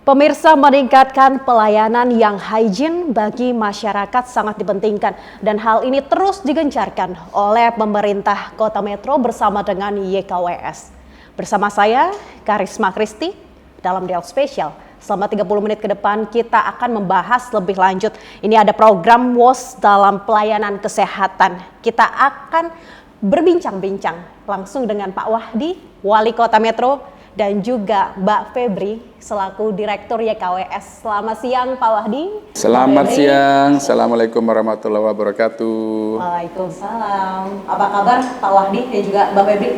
Pemirsa, meningkatkan pelayanan yang hygiene bagi masyarakat sangat dipentingkan dan hal ini terus digencarkan oleh pemerintah Kota Metro bersama dengan YKWS. Bersama saya, Karisma Kristi, dalam dialog spesial. Selama 30 menit ke depan kita akan membahas lebih lanjut. Ini ada program WOS dalam pelayanan kesehatan. Kita akan berbincang-bincang langsung dengan Pak Wahdi, Wali Kota Metro, dan juga Mbak Febri selaku Direktur YKWS. Selamat siang Pak Wahdi. Selamat siang. Assalamualaikum warahmatullahi wabarakatuh. Waalaikumsalam. Apa kabar Pak Wahdi dan juga Mbak Febri?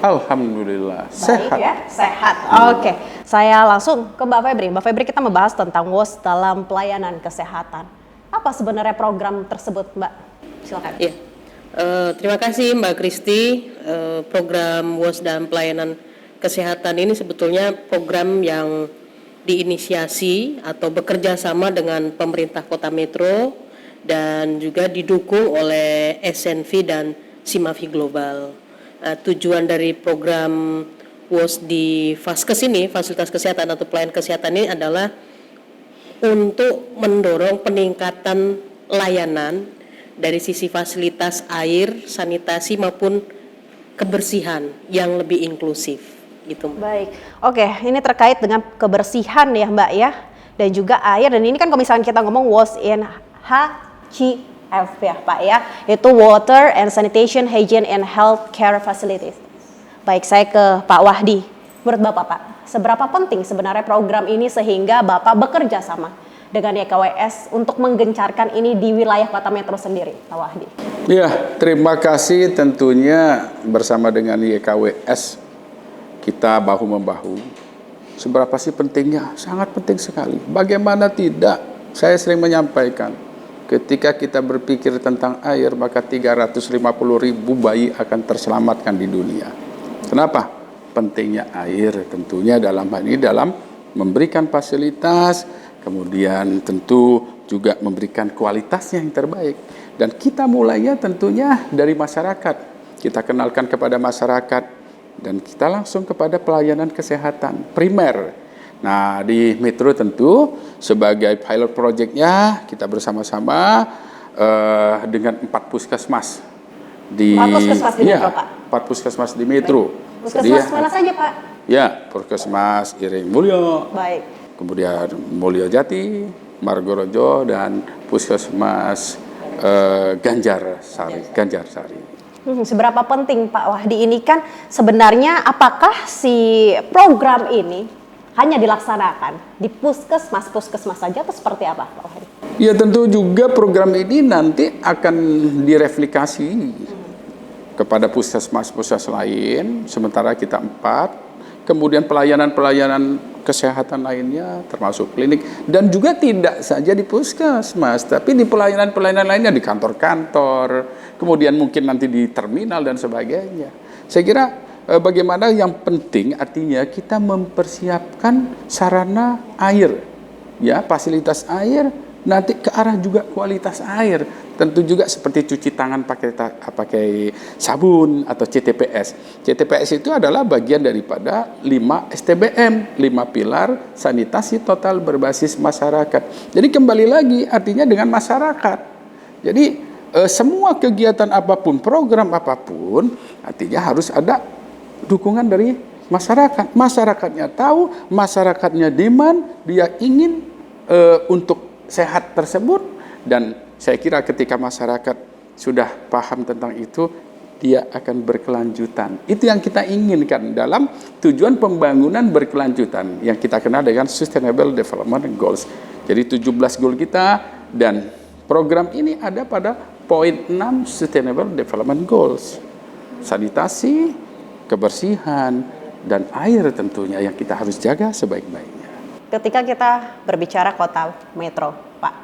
Alhamdulillah. Baik, sehat. Ya, sehat. Oke, saya langsung ke Mbak Febri. Mbak Febri, kita membahas tentang WOS dalam pelayanan kesehatan. Apa sebenarnya program tersebut, Mbak? Silakan. Ya. Terima kasih Mbak Kristi. Program WOS dalam pelayanan kesehatan ini sebetulnya program yang diinisiasi atau bekerja sama dengan pemerintah Kota Metro dan juga didukung oleh SNV dan Simavi Global. Tujuan dari program WOS di Faskes ini, fasilitas kesehatan atau pelayanan kesehatan ini adalah untuk mendorong peningkatan layanan dari sisi fasilitas air, sanitasi maupun kebersihan yang lebih inklusif. Gitu. Baik, oke, ini terkait dengan kebersihan ya Mbak ya, dan juga air, dan ini kan kalau misalnya kita ngomong WOS in HCF ya Pak ya, itu Water and Sanitation, Hygiene and Health Care Facilities. Baik, saya ke Pak Wahdi. Menurut Bapak Pak, seberapa penting sebenarnya program ini sehingga Bapak bekerja sama dengan YKWS untuk menggencarkan ini di wilayah Kota Metro sendiri, Pak Wahdi? Ya, terima kasih tentunya bersama dengan YKWS. Kita bahu-membahu. Seberapa sih pentingnya? Sangat penting sekali. Bagaimana tidak? Saya sering menyampaikan, ketika kita berpikir tentang air, maka 350.000 bayi akan terselamatkan di dunia. Kenapa? Pentingnya air tentunya dalam hal ini dalam memberikan fasilitas, kemudian tentu juga memberikan kualitasnya yang terbaik. Dan kita mulainya tentunya dari masyarakat. Kita kenalkan kepada masyarakat, dan kita langsung kepada pelayanan kesehatan primer. Nah, di Metro tentu sebagai pilot project-nya kita bersama-sama dengan 4 puskesmas di 4 puskesmas di Metro, Pak? 4 puskesmas di Metro. Puskesmas mana saja, Pak? Ya, Puskesmas Iring Mulyo. Baik. Kemudian Mulyo Jati, Margorojo, dan Puskesmas Ganjar Sari. Seberapa penting Pak Wahdi ini kan sebenarnya, apakah si program ini hanya dilaksanakan di puskesmas saja atau seperti apa Pak Wahdi? Ya, tentu juga program ini nanti akan direplikasi kepada puskesmas lain, sementara kita 4. Kemudian pelayanan kesehatan lainnya termasuk klinik, dan juga tidak saja di puskesmas, tapi di pelayanan lainnya di kantor-kantor, kemudian mungkin nanti di terminal dan sebagainya. Saya kira bagaimana yang penting artinya kita mempersiapkan sarana air, ya, fasilitas air, nanti ke arah juga kualitas air. Tentu juga seperti cuci tangan pakai sabun atau CTPS. CTPS itu adalah bagian daripada 5 STBM, 5 pilar sanitasi total berbasis masyarakat. Jadi kembali lagi artinya dengan masyarakat. Jadi semua kegiatan apapun, program apapun, artinya harus ada dukungan dari masyarakat. Masyarakatnya tahu, masyarakatnya demand, dia ingin untuk sehat tersebut, dan saya kira ketika masyarakat sudah paham tentang itu, dia akan berkelanjutan. Itu yang kita inginkan dalam tujuan pembangunan berkelanjutan yang kita kenal dengan Sustainable Development Goals. Jadi 17 goal kita, dan program ini ada pada poin 6 Sustainable Development Goals. Sanitasi, kebersihan, dan air tentunya yang kita harus jaga sebaik-baiknya. Ketika kita berbicara Kota Metro, Pak,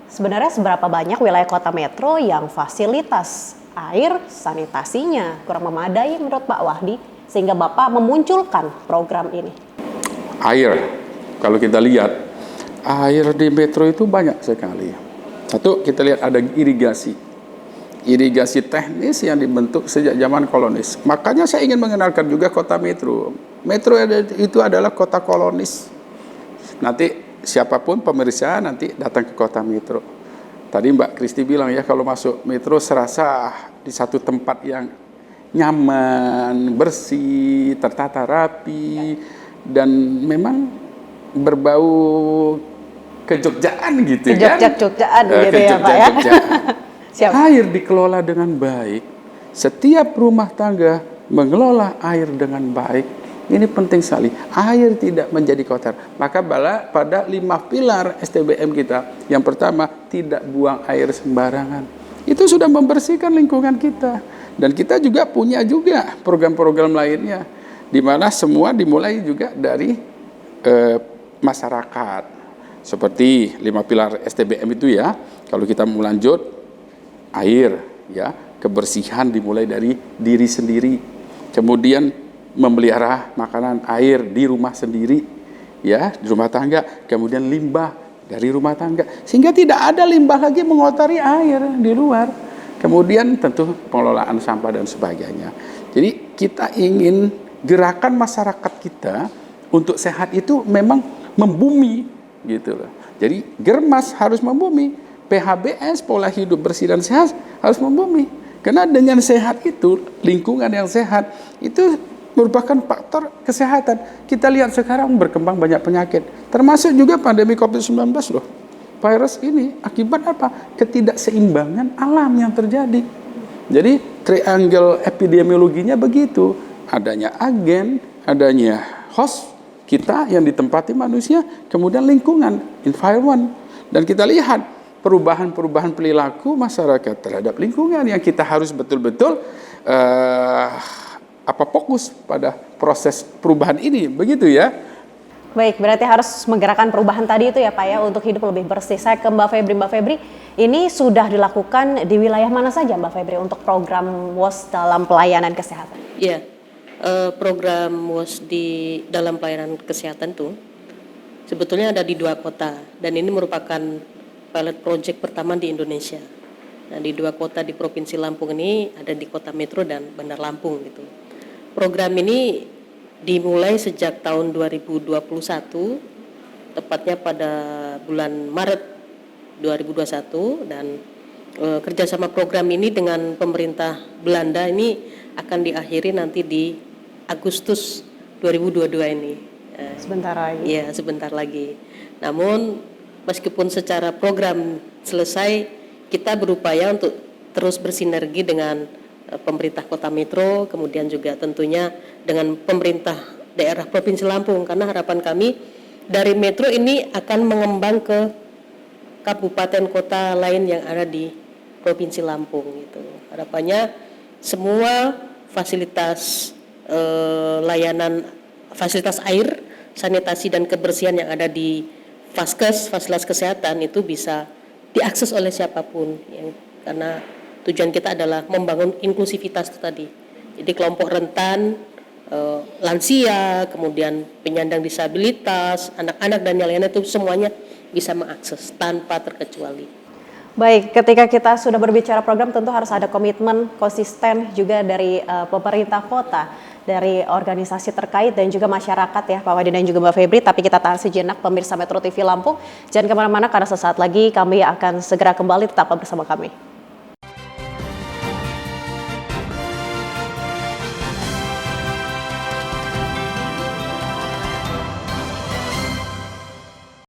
sebenarnya seberapa banyak wilayah Kota Metro yang fasilitas air sanitasinya kurang memadai menurut Pak Wahdi sehingga Bapak memunculkan program ini? Air, kalau kita lihat air di Metro itu banyak sekali. Satu, kita lihat ada irigasi teknis yang dibentuk sejak zaman kolonis. Makanya saya ingin mengenalkan juga Kota Metro. Metro itu adalah kota kolonis. Nanti siapapun pemirsa nanti datang ke kota metro. Tadi Mbak Kristi bilang ya, kalau masuk metro serasa di satu tempat yang nyaman, bersih, tertata rapi, dan memang berbau kejogjaan gitu kan. Kejogjaan gitu ya Pak ya. Siap. Air dikelola dengan baik. Setiap rumah tangga mengelola air dengan baik. Ini penting sekali. Air tidak menjadi kotor. Maka pada 5 pilar STBM kita, yang pertama, tidak buang air sembarangan. Itu sudah membersihkan lingkungan kita. Dan kita juga punya juga program-program lainnya, di mana semua dimulai juga dari masyarakat. Seperti 5 pilar STBM itu ya. Kalau kita mau lanjut, air, ya, kebersihan dimulai dari diri sendiri. Kemudian memelihara makanan air di rumah sendiri, ya, di rumah tangga. Kemudian limbah dari rumah tangga, sehingga tidak ada limbah lagi mengotori air di luar. Kemudian tentu pengelolaan sampah dan sebagainya. Jadi kita ingin gerakan masyarakat kita untuk sehat itu memang membumi, gitu loh. Jadi Germas harus membumi, PHBS, pola hidup bersih dan sehat, harus membumi. Karena dengan sehat itu, lingkungan yang sehat itu merupakan faktor kesehatan. Kita lihat sekarang berkembang banyak penyakit, termasuk juga pandemi COVID-19 loh. Virus ini akibat apa? Ketidakseimbangan alam yang terjadi. Jadi triangle epidemiologinya begitu. Adanya agen, adanya host kita yang ditempati manusia, kemudian lingkungan, environment. Dan kita lihat perubahan-perubahan perilaku masyarakat terhadap lingkungan yang kita harus betul-betul fokus pada proses perubahan ini, begitu ya. Baik, berarti harus menggerakkan perubahan tadi itu ya Pak ya, untuk hidup lebih bersih. Saya ke Mbak Febri. Mbak Febri, ini sudah dilakukan di wilayah mana saja Mbak Febri untuk program WOS dalam pelayanan kesehatan? Iya, program WOS di dalam pelayanan kesehatan itu sebetulnya ada di 2 kota, dan ini merupakan pilot project pertama di Indonesia. Nah, di 2 kota di Provinsi Lampung ini, ada di Kota Metro dan Bandar Lampung gitu. Program ini dimulai sejak tahun 2021, tepatnya pada bulan Maret 2021, dan kerjasama program ini dengan pemerintah Belanda ini akan diakhiri nanti di Agustus 2022 ini. Sebentar lagi. Iya, sebentar lagi. Namun meskipun secara program selesai, kita berupaya untuk terus bersinergi dengan pemerintah Kota Metro, kemudian juga tentunya dengan pemerintah daerah Provinsi Lampung, karena harapan kami dari Metro ini akan mengembang ke kabupaten kota lain yang ada di Provinsi Lampung gitu. Harapannya semua fasilitas layanan, fasilitas air, sanitasi dan kebersihan yang ada di Faskes, fasilitas kesehatan itu bisa diakses oleh siapapun, karena tujuan kita adalah membangun inklusivitas itu tadi. Jadi kelompok rentan, lansia, kemudian penyandang disabilitas, anak-anak dan yang lainnya itu semuanya bisa mengakses tanpa terkecuali. Baik, ketika kita sudah berbicara program, tentu harus ada komitmen konsisten juga dari pemerintah kota, dari organisasi terkait dan juga masyarakat ya Pak Wadi dan juga Mbak Febri. Tapi kita tahan sejenak pemirsa Metro TV Lampung. Jangan kemana-mana karena sesaat lagi kami akan segera kembali, tetaplah bersama kami.